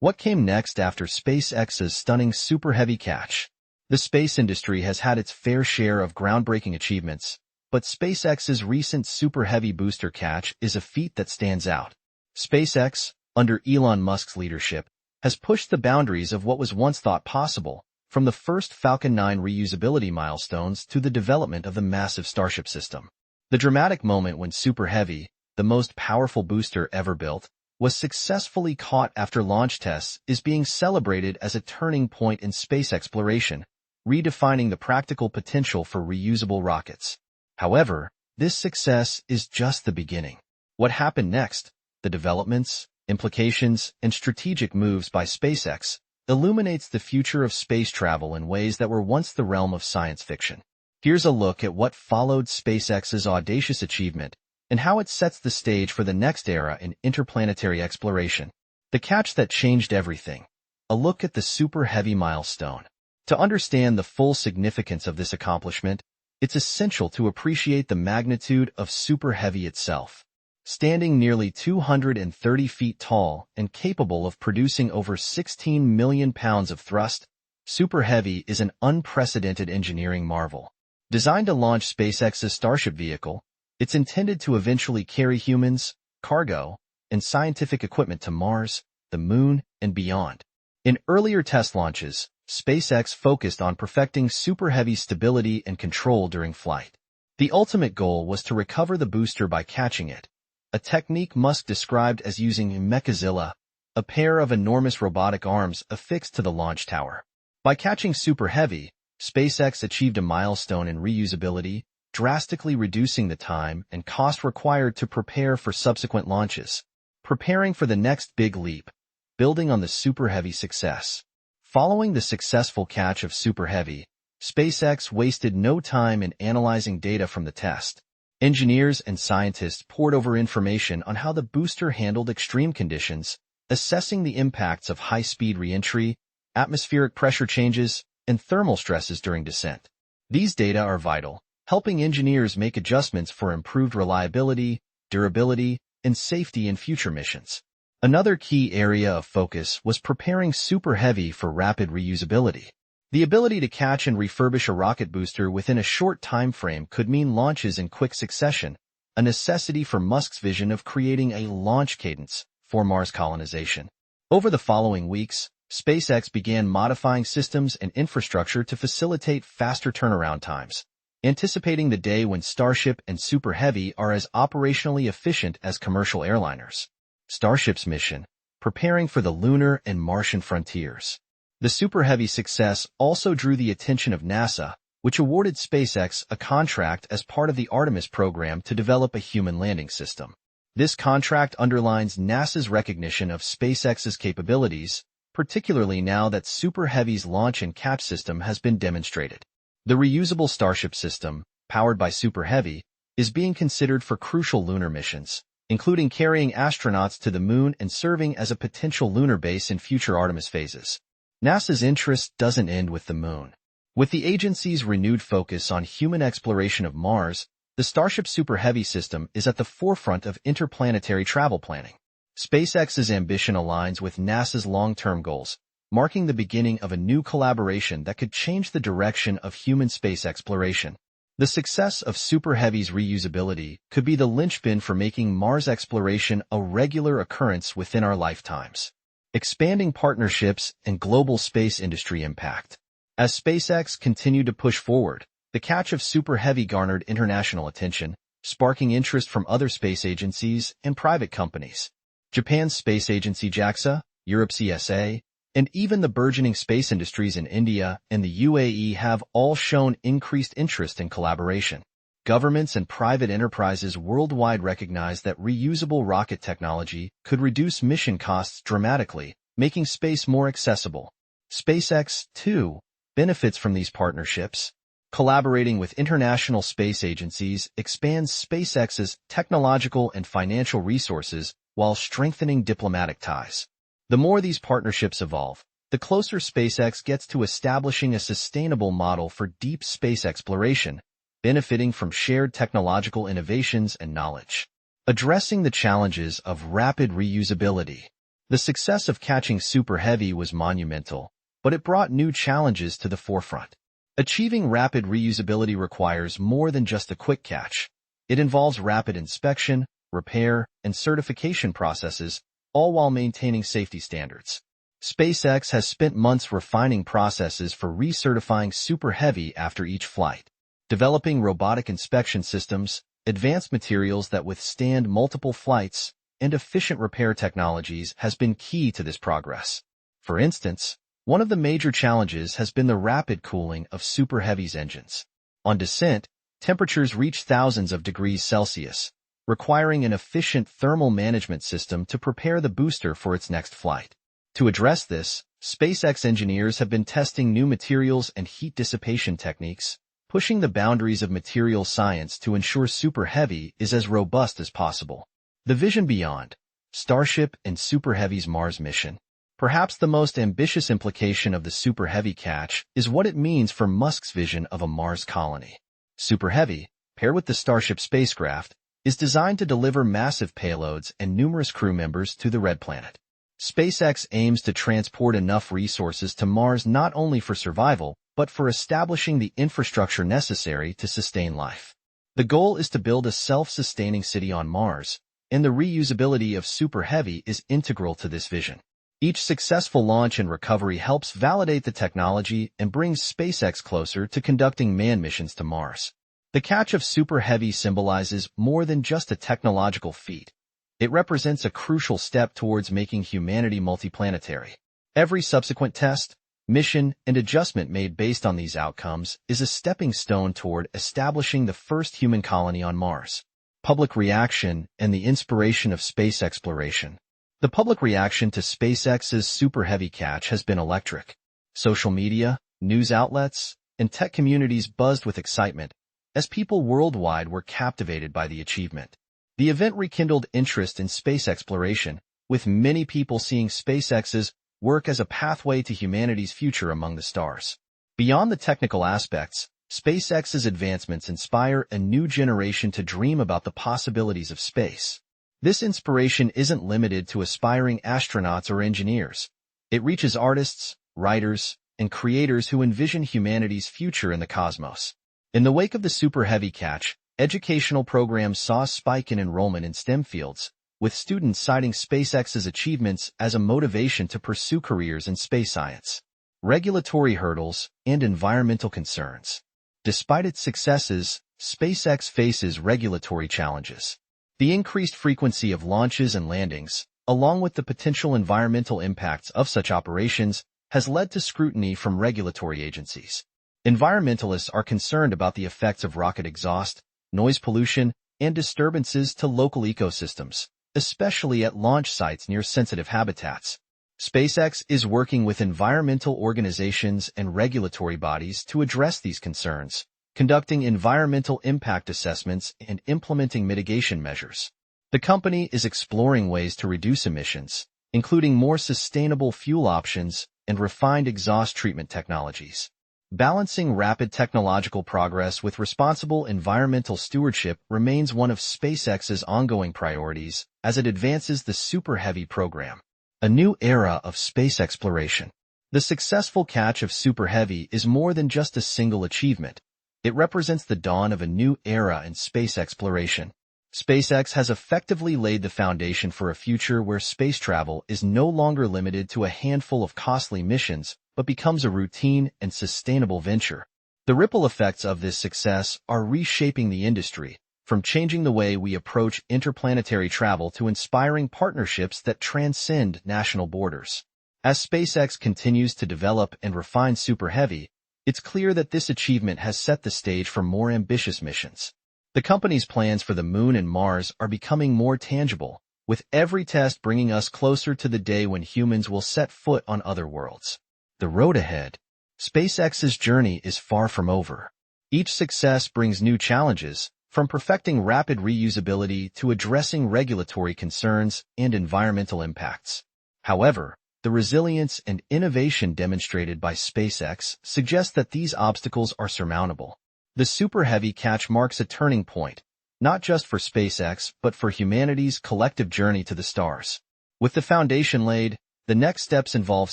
What came next after SpaceX's stunning Super Heavy catch? The space industry has had its fair share of groundbreaking achievements, but SpaceX's recent Super Heavy booster catch is a feat that stands out. SpaceX, under Elon Musk's leadership, has pushed the boundaries of what was once thought possible, from the first Falcon 9 reusability milestones to the development of the massive Starship system. The dramatic moment when Super Heavy, the most powerful booster ever built, was successfully caught after launch tests is being celebrated as a turning point in space exploration, redefining the practical potential for reusable rockets. However, this success is just the beginning. What happened next, the developments, implications, and strategic moves by SpaceX, illuminates the future of space travel in ways that were once the realm of science fiction. Here's a look at what followed SpaceX's audacious achievement and how it sets the stage for the next era in interplanetary exploration. The catch that changed everything. A look at the Super Heavy milestone. To understand the full significance of this accomplishment, it's essential to appreciate the magnitude of Super Heavy itself. Standing nearly 230 feet tall and capable of producing over 16 million pounds of thrust, Super Heavy is an unprecedented engineering marvel. Designed to launch SpaceX's Starship vehicle, it's intended to eventually carry humans, cargo, and scientific equipment to Mars, the Moon, and beyond. In earlier test launches, SpaceX focused on perfecting Super Heavy's stability and control during flight. The ultimate goal was to recover the booster by catching it, a technique Musk described as using Mechazilla, a pair of enormous robotic arms affixed to the launch tower. By catching Super Heavy, SpaceX achieved a milestone in reusability, drastically reducing the time and cost required to prepare for subsequent launches. Preparing for the next big leap, building on the Super Heavy success. Following the successful catch of Super Heavy, SpaceX wasted no time in analyzing data from the test. Engineers and scientists pored over information on how the booster handled extreme conditions, assessing the impacts of high-speed re-entry, atmospheric pressure changes, and thermal stresses during descent. These data are vital, helping engineers make adjustments for improved reliability, durability, and safety in future missions. Another key area of focus was preparing Super Heavy for rapid reusability. The ability to catch and refurbish a rocket booster within a short time frame could mean launches in quick succession, a necessity for Musk's vision of creating a launch cadence for Mars colonization. Over the following weeks, SpaceX began modifying systems and infrastructure to facilitate faster turnaround times, anticipating the day when Starship and Super Heavy are as operationally efficient as commercial airliners. Starship's mission, preparing for the lunar and Martian frontiers. The Super Heavy success also drew the attention of NASA, which awarded SpaceX a contract as part of the Artemis program to develop a human landing system. This contract underlines NASA's recognition of SpaceX's capabilities, particularly now that Super Heavy's launch and catch system has been demonstrated. The reusable Starship system, powered by Super Heavy, is being considered for crucial lunar missions, including carrying astronauts to the Moon and serving as a potential lunar base in future Artemis phases. NASA's interest doesn't end with the Moon. With the agency's renewed focus on human exploration of Mars, the Starship Super Heavy system is at the forefront of interplanetary travel planning. SpaceX's ambition aligns with NASA's long-term goals, marking the beginning of a new collaboration that could change the direction of human space exploration. The success of Super Heavy's reusability could be the linchpin for making Mars exploration a regular occurrence within our lifetimes. Expanding partnerships and global space industry impact. As SpaceX continued to push forward, the catch of Super Heavy garnered international attention, sparking interest from other space agencies and private companies. Japan's space agency JAXA, Europe's ESA, and even the burgeoning space industries in India and the UAE have all shown increased interest in collaboration. Governments and private enterprises worldwide recognize that reusable rocket technology could reduce mission costs dramatically, making space more accessible. SpaceX, too, benefits from these partnerships. Collaborating with international space agencies expands SpaceX's technological and financial resources while strengthening diplomatic ties. The more these partnerships evolve, the closer SpaceX gets to establishing a sustainable model for deep space exploration, benefiting from shared technological innovations and knowledge. Addressing the challenges of rapid reusability. The success of catching Super Heavy was monumental, but it brought new challenges to the forefront. Achieving rapid reusability requires more than just a quick catch. It involves rapid inspection, repair, and certification processes, all while maintaining safety standards. SpaceX has spent months refining processes for recertifying Super Heavy after each flight. Developing robotic inspection systems, advanced materials that withstand multiple flights, and efficient repair technologies has been key to this progress. For instance, one of the major challenges has been the rapid cooling of Super Heavy's engines. On descent, temperatures reach thousands of degrees Celsius, requiring an efficient thermal management system to prepare the booster for its next flight. To address this, SpaceX engineers have been testing new materials and heat dissipation techniques, pushing the boundaries of material science to ensure Super Heavy is as robust as possible. The vision beyond Starship and Super Heavy's Mars mission. Perhaps the most ambitious implication of the Super Heavy catch is what it means for Musk's vision of a Mars colony. Super Heavy, paired with the Starship spacecraft, is designed to deliver massive payloads and numerous crew members to the Red Planet. SpaceX aims to transport enough resources to Mars not only for survival, but for establishing the infrastructure necessary to sustain life. The goal is to build a self-sustaining city on Mars, and the reusability of Super Heavy is integral to this vision. Each successful launch and recovery helps validate the technology and brings SpaceX closer to conducting manned missions to Mars. The catch of Super Heavy symbolizes more than just a technological feat. It represents a crucial step towards making humanity multiplanetary. Every subsequent test, mission, and adjustment made based on these outcomes is a stepping stone toward establishing the first human colony on Mars. Public reaction and the inspiration of space exploration. The public reaction to SpaceX's Super Heavy catch has been electric. Social media, news outlets, and tech communities buzzed with excitement as people worldwide were captivated by the achievement. The event rekindled interest in space exploration, with many people seeing SpaceX's work as a pathway to humanity's future among the stars. Beyond the technical aspects, SpaceX's advancements inspire a new generation to dream about the possibilities of space. This inspiration isn't limited to aspiring astronauts or engineers. It reaches artists, writers, and creators who envision humanity's future in the cosmos. In the wake of the Super Heavy catch, educational programs saw a spike in enrollment in STEM fields, with students citing SpaceX's achievements as a motivation to pursue careers in space science. Regulatory hurdles and environmental concerns. Despite its successes, SpaceX faces regulatory challenges. The increased frequency of launches and landings, along with the potential environmental impacts of such operations, has led to scrutiny from regulatory agencies. Environmentalists are concerned about the effects of rocket exhaust, noise pollution, and disturbances to local ecosystems, especially at launch sites near sensitive habitats. SpaceX is working with environmental organizations and regulatory bodies to address these concerns, conducting environmental impact assessments and implementing mitigation measures. The company is exploring ways to reduce emissions, including more sustainable fuel options and refined exhaust treatment technologies. Balancing rapid technological progress with responsible environmental stewardship remains one of SpaceX's ongoing priorities as it advances the Super Heavy program. A new era of space exploration. The successful catch of Super Heavy is more than just a single achievement. It represents the dawn of a new era in space exploration. SpaceX has effectively laid the foundation for a future where space travel is no longer limited to a handful of costly missions, but becomes a routine and sustainable venture. The ripple effects of this success are reshaping the industry, from changing the way we approach interplanetary travel to inspiring partnerships that transcend national borders. As SpaceX continues to develop and refine Super Heavy, it's clear that this achievement has set the stage for more ambitious missions. The company's plans for the Moon and Mars are becoming more tangible, with every test bringing us closer to the day when humans will set foot on other worlds. The road ahead. SpaceX's journey is far from over. Each success brings new challenges, from perfecting rapid reusability to addressing regulatory concerns and environmental impacts. However, the resilience and innovation demonstrated by SpaceX suggest that these obstacles are surmountable. The Super Heavy catch marks a turning point, not just for SpaceX but for humanity's collective journey to the stars. With the foundation laid, the next steps involve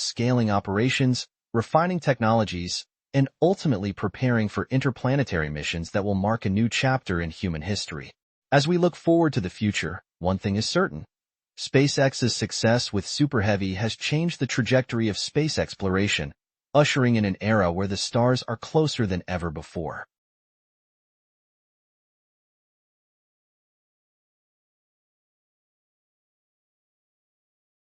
scaling operations, refining technologies, and ultimately preparing for interplanetary missions that will mark a new chapter in human history. As we look forward to the future, one thing is certain. SpaceX's success with Super Heavy has changed the trajectory of space exploration, ushering in an era where the stars are closer than ever before.